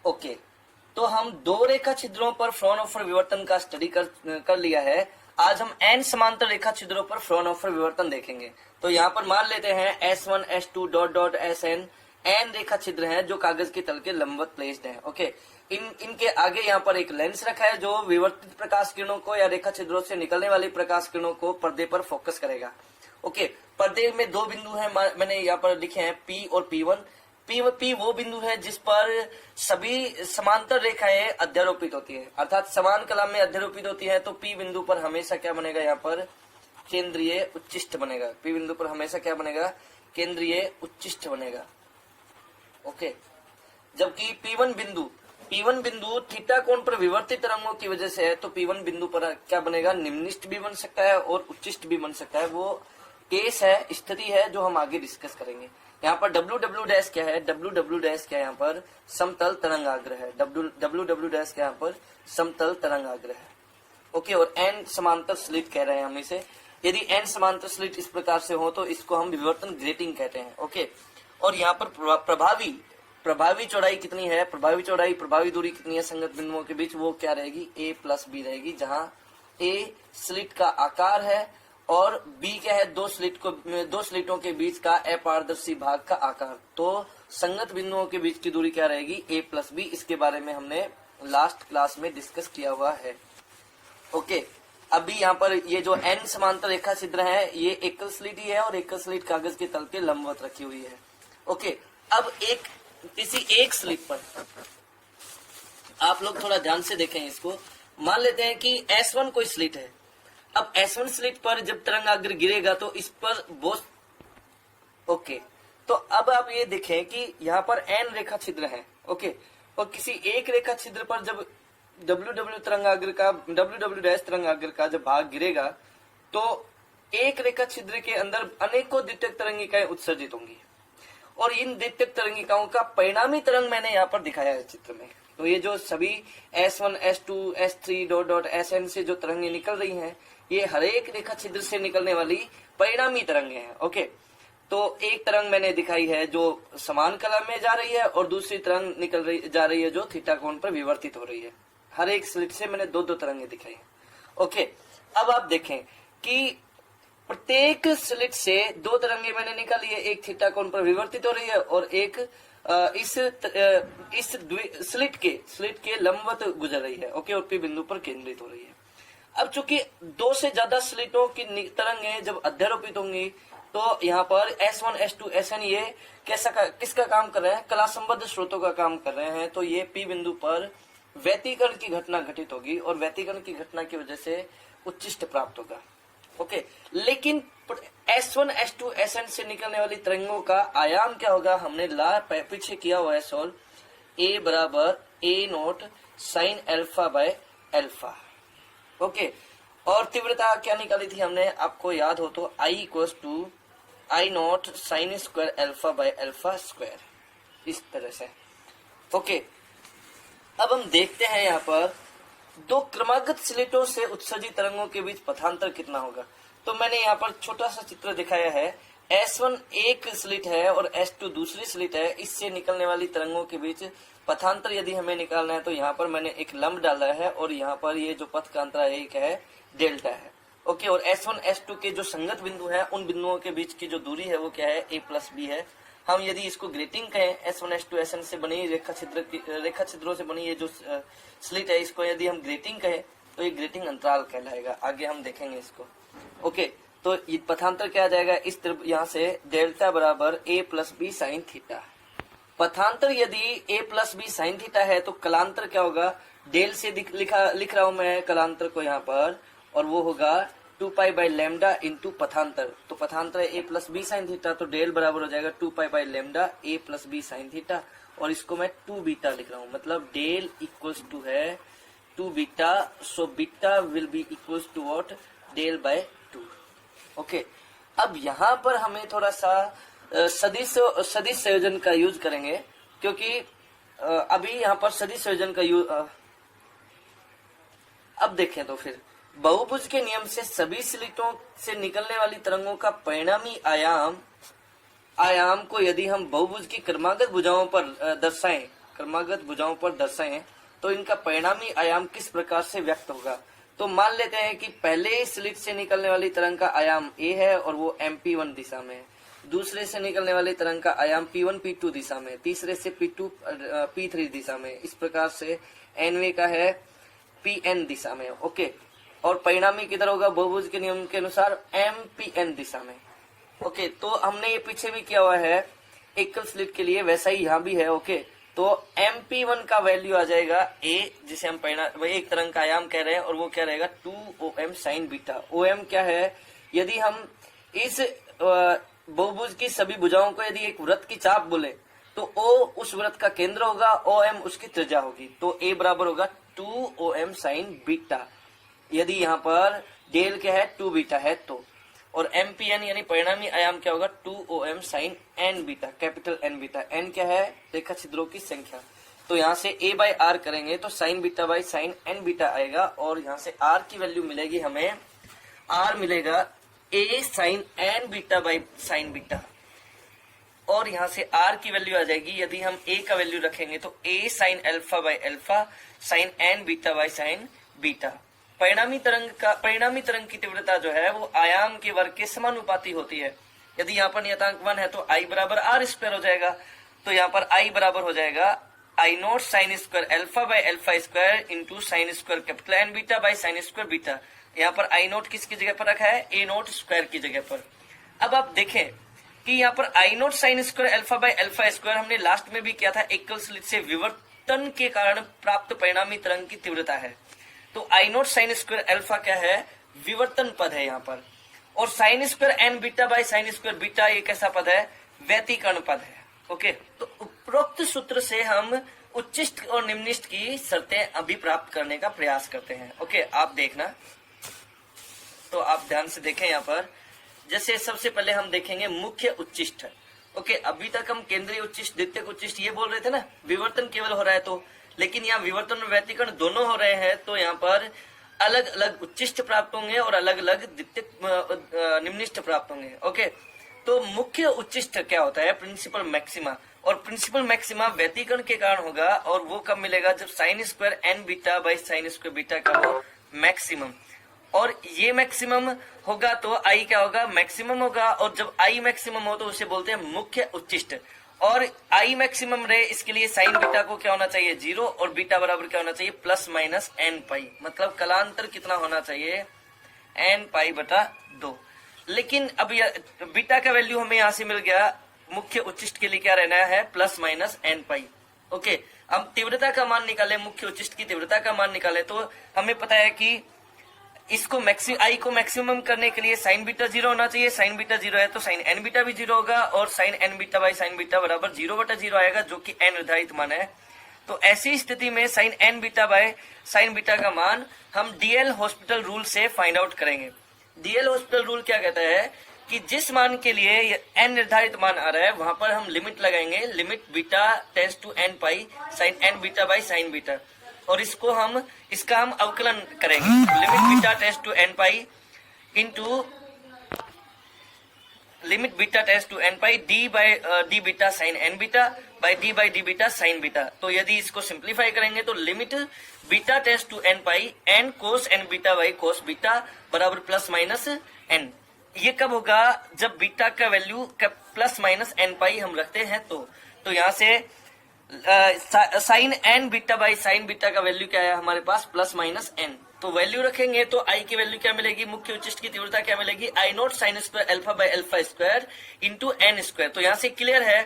Okay, तो हम दो रेखा छिद्रों पर फ्रॉनहोफर विवर्तन का स्टडी कर लिया है। आज हम एन समांतर रेखा छिद्रों पर फ्रॉनहोफर विवर्तन देखेंगे। तो यहाँ पर मान लेते हैं S1 S2 dot dot Sn N रेखा छिद्र हैं जो कागज के तल के लंबवत प्लेस्ड हैं। ओके, इनके आगे यहाँ पर एक लेंस रखा है जो विवर्तित प्रकाश किरणों को या रेखा छिद्रों से निकलने वाली प्रकाश किरणों को पर्दे पर फोकस करेगा। ओके, पर्दे में दो बिंदु हैं, मैंने यहाँ पर लिखे हैं P और P1। P वो बिंदु है जिस पर सभी समांतर रेखाएं अध्यारोपित होती हैं, अर्थात समान कला में अध्यारोपित होती हैं। तो P बिंदु पर हमेशा क्या बनेगा, यहाँ पर केंद्रीय उच्चिष्ट बनेगा। P बिंदु पर हमेशा क्या बनेगा, केंद्रीय उच्चिष्ट बनेगा। ओके, जबकि P1 बिंदु थीटा कोण पर विवर्तित तरंगों की वजह से है, तो P1 बिंदु पर क्या बनेगा, निम्निष्ट भी बन सकता है और उच्चिष्ट भी बन सकता है। वो केस है, स्थिति है जो हम आगे डिस्कस करेंगे। यहाँ पर WW' क्या है, WW' क्या यहाँ पर समतल तरंगाग्र है। WW' क्या यहाँ पर समतल तरंगाग्र है। ओके, और एन समांतर स्लिट कह रहे हैं हम इसे। यदि एन समांतर स्लिट इस प्रकार से हो तो इसको हम विवर्तन ग्रेटिंग कहते हैं। ओके, और यहाँ पर प्रभावी चौड़ाई कितनी है, प्रभावी दूरी कितनी है संगत बिंदुओं के बीच, वो क्या रहेगी, a+b रहेगी, जहाँ a स्लिट का आकार है और b क्या है, दो स्लिटों के बीच का अपारदर्शी भाग का आकार। तो संगत बिंदुओं के बीच की दूरी क्या रहेगी, a+b। इसके बारे में हमने लास्ट क्लास में डिस्कस किया हुआ है। ओके, अभी यहाँ पर ये जो n समांतर रेखा छिद्र है ये एकल स्लिट ही है और एकल स्लिट कागज के तल के लंबवत रखी हुई है। ओके, अब किसी एक स्लिट पर आप लोग थोड़ा ध्यान से देखें इसको। मान लेते हैं कि S1 कोई स्लिट है। अब S1 स्लिट पर जब तरंगाग्र गिरेगा तो इस पर ओके, तो अब आप ये देखें कि यहाँ पर n रेखा छिद्र है। ओके, और किसी एक रेखा छिद्र पर जब WW तरंगाग्र का जब भाग गिरेगा तो एक रेखा छिद्र के अंदर अनेकों द्वितीयक तरंगिकाएं उत्सर्जित होंगी और इन द्वितीयक तरंगिकाओं का परिणामी तरंग मैंने यहाँ पर दिखाया है चित्र में। तो ये जो सभी S1 S2 S3 dot dot Sn से जो तरंगे निकल रही हैं ये हर एक रेखा छिद्र से निकलने वाली परिणामी तरंगे हैं। ओके, तो एक तरंग मैंने दिखाई है जो समान कला में जा रही है और दूसरी तरंग जा रही है जो थीटा कोण पर विवर्तित हो रही है। हर एक स्लिट से मैंने दो तरंगे दिखाई है। ओके, अब आप देखें कि प्रत्येक स्लिट से दो तरंगे मैंने निकाली है, एक थीटा कोण पर विवर्तित हो रही है और एक इस स्लिट के लंबवत गुजर रही है। ओके, और P बिंदु पर केंद्रित हो रही है। अब चूंकि दो से ज्यादा स्लिटों की तरंगे जब अध्यारोपित होंगी तो यहाँ पर S1 S2 Sn ये किसका काम कर रहे हैं, कला संबद्ध स्रोतों का काम कर रहे हैं। तो ये P बिंदु पर व्यतिकरण की घटना घटित होगी और व्यतिकरण की घटना की वजह से उच्चिष्ट प्राप्त होगा। ओके, लेकिन S1 S2 Sn से निकलने वाली तरंगों का आयाम क्या होगा, हमने पीछे किया हुआ है सॉल्व। A बराबर A0 sin alpha by alpha. Okay, और तीव्रता क्या निकाली थी हमने, आपको याद हो तो I equals to I0 sin square alpha by alpha square, इस तरह से। ओके, अब हम देखते हैं यहाँ पर दो क्रमागत स्लिटों से उत्सर्जित तरंगों के बीच पथांतर कितना होगा। तो मैंने यहाँ पर छोटा सा चित्र दिखाया है। S1 एक स्लिट है और S2 दूसरी स्लिट है, इससे निकलने वाली तरंगों के बीच पथांतर यदि हमें निकालना है तो यहाँ पर मैंने एक लंब डाला है और यहाँ पर ये जो पथ का अंतराल एक है डेल्टा है। ओके, और S1 S2 के जो संगत बिंदु है उन बिंदुओं के बीच की जो दूरी है वो क्या है, a+b है। हम यदि इसको ग्रेटिंग कहें, S1 S2 Sn से बनी रेखा छिद्रों से बनी ये जो स्लिट है इसको यदि हम ग्रेटिंग कहें तो ये ग्रेटिंग अंतराल कहलाएगा। आगे हम देखेंगे इसको। ओके, तो ये पथांतर क्या आ जाएगा, इस तरफ यहाँ से डेल्टा बराबर a+b sin थीटा। पथांतर यदि a+b sin थीटा है तो कलांतर क्या होगा, डेल से लिख रहा हूं मैं कलांतर को यहाँ पर, और वो होगा 2π बाई लैम्डा इंटू पथांतर। तो पथांतर है a+b sin थीटा, तो डेल बराबर हो जाएगा 2π by lambda a+b sin theta, और इसको मैं 2 बीटा लिख रहा हूँ, मतलब डेल इक्वल्स टू है 2 beta. So beta will be equals to what, del by 2। Okay, अब यहाँ पर हमें थोड़ा सा सदिश संयोजन का यूज करेंगे, क्योंकि अभी यहाँ पर सदिश संयोजन का यूज अब देखें तो फिर बहुभुज के नियम से सभी स्लिटों से निकलने वाली तरंगों का परिणामी आयाम को यदि हम बहुभुज की क्रमागत भुजाओं पर दर्शाएं क्रमागत भुजाओं पर दर्शाएं तो इनका परिणामी आयाम किस प्रकार से व्यक्त होगा। तो मान लेते हैं कि पहले स्लिट से निकलने वाली तरंग का आयाम a है और वो MP1 दिशा में है, दूसरे से निकलने वाली तरंग का आयाम P1 P2 दिशा में, तीसरे से P2 P3 दिशा में, इस प्रकार से nवे का है PN दिशा में। ओके, और परिणामी किधर होगा, बहुभुज के नियम के अनुसार MPN दिशा में। ओके, तो हमने ये पीछे भी किया हुआ है एकल स्लिट के लिए, वैसा ही यहाँ भी है। ओके, तो MP1 का वैल्यू आ जाएगा a, जिसे हम एक तरंग का आयाम कह रहे हैं, और वो क्या रहेगा 2OM साइन बीटा। OM क्या है, यदि हम इस बहुभुज की सभी भुजाओं को यदि एक वृत्त की चाप बोले तो O उस वृत्त का केंद्र होगा, OM उसकी त्रिज्या होगी, तो a बराबर होगा 2OM साइन बीटा। यदि यहाँ पर डेल क्या है 2 बीटा है तो, और MPN यानी परिणामी आयाम क्या होगा 2OM sine n beta, capital N beta. n क्या है, रेखा छिद्रों की संख्या। तो यहाँ से a बाय r करेंगे तो sign beta by sign n beta आएगा, और यहाँ से r की वैल्यू मिलेगी हमें, r मिलेगा a sine n beta by sine beta, और यहाँ से r की वैल्यू आ जाएगी, यदि हम a का वैल्यू रखेंगे तो a sine alpha by alpha sign n beta by sine beta. परिणामी तरंग की तीव्रता जो है वो आयाम के वर्ग के समानुपाती होती है। यदि यहाँ पर नियतांक 1 है तो I बराबर r स्क्वायर हो जाएगा, तो यहाँ पर I बराबर हो जाएगा I note sine square alpha by alpha square into sine square capital N beta by sine square beta. यहाँ पर I नोट किसकी जगह पर रखा है, A नोट स्क्वायर की जगह पर। अब आप देखें कि यहाँ पर I note sine square alpha by alpha square हमने लास्ट में भी किया था, एकल स्लिट से विवर्तन के कारण प्राप्त परिणामी तरंग की तीव्रता है। तो I note sine square alpha क्या है, विवर्तन पद है यहाँ पर, और sine square n beta by sine square beta ये कैसा पद है, व्यतिकर्ण पद है। ओके, तो उपरोक्त सूत्र से हम उच्चिष्ट और निम्निष्ट की शर्तें अभी प्राप्त करने का प्रयास करते हैं। ओके, आप देखना, तो आप ध्यान से देखें यहाँ पर। जैसे सबसे पहले हम देखेंगे मुख्य उच्चिष्ट। ओके, अभी तक हम केंद्रीय उच्चिष्ट द्वितीयक उच्चिष्ट ये बोल रहे थे ना, विवर्तन केवल हो रहा है तो, लेकिन यहाँ विवर्तन और व्यतिकरण दोनों हो रहे हैं, तो यहाँ पर अलग अलग उच्चिष्ट प्राप्त होंगे और अलग अलग द्वितीयक निम्निष्ट प्राप्त होंगे। ओके, तो मुख्य उच्चिष्ट क्या होता है, प्रिंसिपल मैक्सिमा, और प्रिंसिपल मैक्सिमा व्यतिकरण के कारण होगा, और वो कब मिलेगा, जब sine square n beta by sine square beta का हो मैक्सिमम, और ये मैक्सिमम होगा तो I क्या होगा, मैक्सिमम होगा, और जब I मैक्सिमम हो तो उसे बोलते हैं मुख्य उच्चिष्ट। और I मैक्सिमम रहे इसके लिए साइन बीटा को क्या होना चाहिए 0, और बीटा बराबर क्या होना चाहिए प्लस माइनस n पाई, मतलब कलांतर कितना होना चाहिए n पाई बटा 2। लेकिन अब बीटा का वैल्यू हमें यहाँ से मिल गया, मुख्य उच्चिष्ट के लिए क्या रहना है प्लस माइनस n पाई। ओके, हम तीव्रता का मान निकाले, मुख्य उच्चिष्ट की तीव्रता का मान निकाले, तो हमें पता है कि इसको I को मैक्सिमम करने के लिए साइन बीटा 0 होना चाहिए, साइन बीटा 0 है तो साइन n बीटा भी 0 होगा, और sine n beta by sine beta बराबर 0 बटा 0 आएगा, जो कि n निर्धारित मान है। तो ऐसी स्थिति में sine n beta by sine beta का मान हम DL हॉस्पिटल रूल से फाइंड आउट करेंगे। DL हॉस्पिटल रूल क्या कहता है कि जिस मान के लिए n निर्धारित मान आ रहा है वहां पर हम लिमिट लगाएंगे, limit beta tends to n pi sine n beta by sine beta, और इसका हम अवकलन करेंगे, limit beta tends to n pi into limit beta tends to n pi d beta sine n beta by D beta sine beta. तो यदि इसको simplify करेंगे तो limit beta tends to n pi n cos n beta by cos beta बराबर plus minus n। ये कब होगा, जब बीटा का value plus minus n pi हम रखते हैं तो यहाँ से sine n beta by sine beta का वैल्यू क्या है हमारे पास प्लस माइनस n, तो वैल्यू रखेंगे तो I की वैल्यू क्या मिलेगी, मुख्य उच्चिष्ट की तीव्रता क्या मिलेगी, I note sine square alpha by alpha square into n square. तो यहाँ से क्लियर है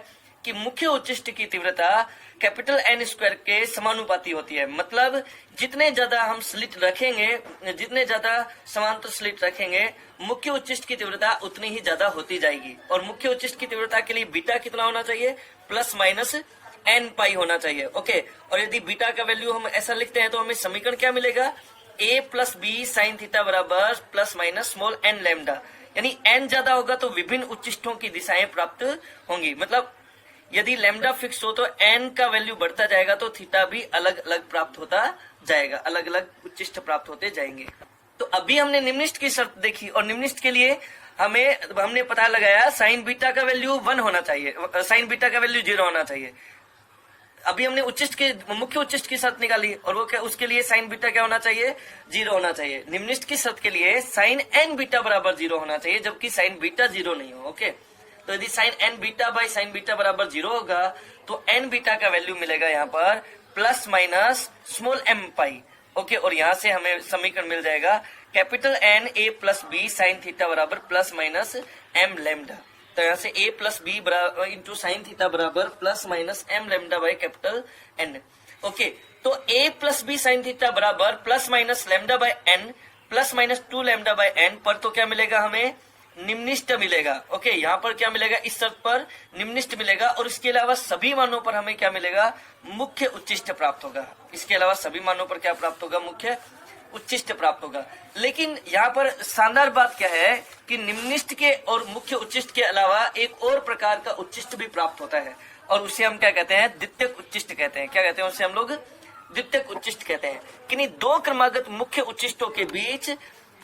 कि मुख्य उच्चिष्ट की तीव्रता कैपिटल N स्क्वायर के समानुपाती होती है, मतलब जितने ज्यादा हम स्लिट रखेंगे, जितने ज्यादा समांतर स्लिट रखेंगे, मुख्य उच्चिष्ट की तीव्रता उतनी ही ज्यादा होती जाएगी। और मुख्य उच्चिष्ट की तीव्रता के लिए बीटा कितना होना चाहिए, प्लस माइनस n पाई होना चाहिए। ओके, और यदि बीटा का वैल्यू हम ऐसा लिखते हैं तो हमें समीकरण क्या मिलेगा, a plus B sine theta बराबर plus minus small n lambda, यानी n ज्यादा होगा तो विभिन्न उच्चिष्टों की दिशाएं प्राप्त होंगी, मतलब यदि लैम्डा फिक्स हो तो n का वैल्यू बढ़ता जाएगा तो थीटा भी अलग अलग प्राप्त होता जाएगा, अलग अलग उच्चिष्ट प्राप्त होते जाएंगे। तो अभी हमने निम्निष्ट की शर्त देखी, और निम्निष्ट के लिए हमने पता लगाया साइन बीटा का वैल्यू 1 होना चाहिए, साइन बीटा का वैल्यू 0 होना चाहिए। अभी हमने उच्चिष्ट के मुख्य उच्चिष्ट की शर्त निकाली और वो क्या, उसके लिए साइन बीटा क्या होना चाहिए, 0 होना चाहिए। निम्निष्ट की शर्त के लिए साइन एन बीटा बराबर 0 होना चाहिए, जबकि साइन बीटा 0 नहीं हो। ओके, तो यदि sine N beta by sine beta बराबर 0 होगा तो एन बीटा का वैल्यू मिलेगा यहाँ पर plus minus small M pi. Okay, और यहाँ से हमें समीकरण मिल जाएगा capital N A plus B sine theta बराबर प्लस माइनस एम लेमडा। तो यहाँ से a plus B into sine theta बराबर plus minus M lambda by capital N. Okay, तो a plus B sine theta बराबर plus minus lambda by N plus minus 2 lambda by N पर तो क्या मिलेगा, हमें निम्निष्ट मिलेगा। ओके, यहाँ पर क्या मिलेगा, इस शर्त पर निम्निष्ट मिलेगा और इसके अलावा सभी मानों पर हमें क्या मिलेगा, मुख्य उच्चिष्ट प्राप्त होगा। इसके अलावा सभी मानों पर क्या प्राप्त होगा, मुख्य उच्चिष्ट प्राप्त होगा। लेकिन यहाँ पर शानदार बात क्या है कि निम्निष्ट के और मुख्य उच्चिष्ट के अलावा एक और प्रकार का उच्चिष्ट भी प्राप्त होता है और उसे हम क्या कहते हैं, द्वितीयक उच्चिष्ट कहते हैं। क्या कहते हैं उसे हम लोग, द्वितीयक उच्चिष्ट कहते हैं। किन्हीं दो क्रमागत मुख्य उच्चिष्टों के बीच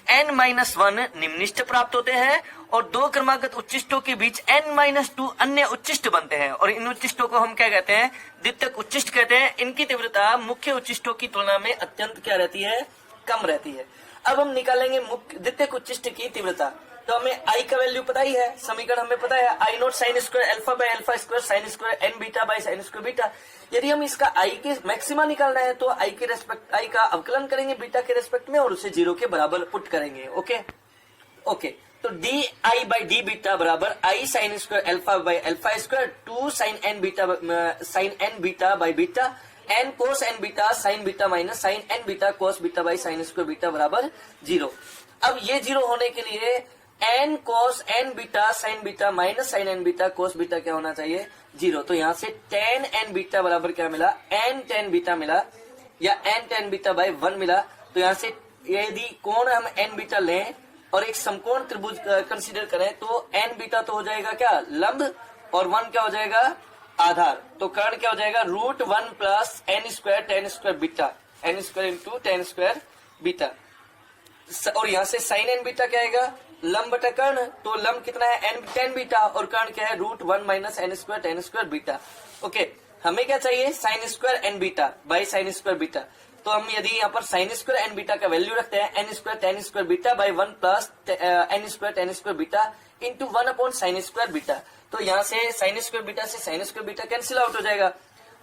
n-1 निम्निष्ट प्राप्त होते हैं और दो क्रमागत उच्चिष्टों के बीच n-2 अन्य उच्चिष्ट बनते हैं और इन उच्चिष्टों को हम क्या कहते हैं, द्वितीयक उच्चिष्ट कहते हैं। इनकी तीव्रता मुख्य उच्चिष्टों की तुलना में अत्यंत क्या रहती है, कम रहती है। अब हम निकालेंगे मुख्य द्वितीयक उच्चिष्ट की तीव्रता। तो हमें आई का वैल्यू पता ही है, समीकरण हमें पता है I nought sine square alpha by alpha square sine square N beta by sine square beta. यदि हम इसका आई के मैक्सिमा निकालना है तो आई के रेस्पेक्ट आई का अवकलन करेंगे बीटा के रेस्पेक्ट में और उसे 0 के बराबर पुट करेंगे। ओके, तो D I by D beta बराबर I sine square alpha by alpha square 2 sine N beta by beta N cos N beta sine beta minus sine N beta cos beta by sine square beta बराबर 0। अब ये 0 होने के लिए N cos N beta sine beta minus sine N beta cos beta क्या होना चाहिए, 0। तो यहाँ से टेन एन बीटा बराबर क्या मिला, एन टेन बीटा मिला या एन टेन बीटा बाई 1 मिला। तो यहाँ से यदि कोण हम एन बीटा लें और एक समकोण त्रिभुज कंसीडर करें तो एन बीटा तो हो जाएगा क्या, लंब, और 1 क्या हो जाएगा, आधार। तो कर्ण क्या हो जाएगा, √1 plus N square tan square beta, n square into tan square beta. और यहाँ से साइन एन बीटा क्या आएगा, लंब बटा कर्ण। तो लंब कितना है, एन टेन बीटा और कर्ण क्या है, √1 minus n square tan square beta. Okay, हमें क्या चाहिए, sine square N beta by sine square beta. तो हम यदि यहाँ पर साइन स्क्वायर एन बीटा का वैल्यू रखते हैं n square tan square beta by 1 plus N square tan square beta into 1 upon sine square beta. तो यहाँ से साइन स्क्वायर बीटा से sine square beta cancel out हो जाएगा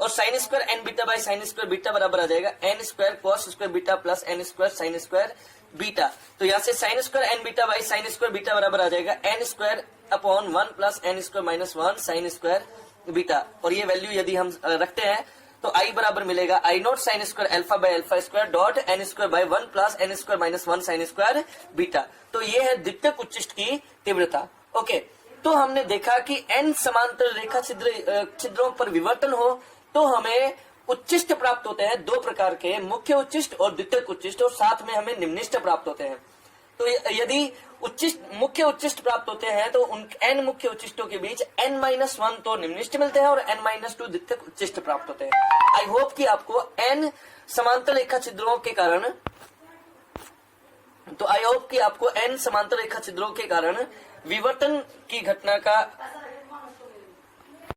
और sign square N beta by sine square beta बराबर आ जाएगा n square cos square beta plus N square sine square beta. तो यहाँ से sine square N beta by sine square beta बराबर आ जाएगा n square upon 1 plus N square minus 1 sine square beta. और ये वैल्यू यदि हम रखते हैं तो आई बराबर मिलेगा I nought sine square alpha by alpha square dot N square by 1 plus N square minus 1 sine square beta. तो ये है द्वितीयक उच्चिष्ट की तीव्रता। ओके, तो हमने देखा कि एन समांतर रेखा छिद्रों पर विवर्तन हो तो हमें उच्चिष्ट प्राप्त होते हैं दो प्रकार के, मुख्य उच्चिष्ट और द्वितीयक उच्चिष्ट, और साथ में हमें निम्निष्ट प्राप्त होते हैं। तो यदि मुख्य उच्चिष्ट प्राप्त होते हैं तो उन एन मुख्य उच्चिष्टों के बीच n-1 तो निम्निष्ट मिलते हैं और n-2 द्वितीयक उच्चिष्ट प्राप्त होते हैं। आई होप कि आपको एन समांतर रेखा छिद्रों के कारण विवर्तन की घटना का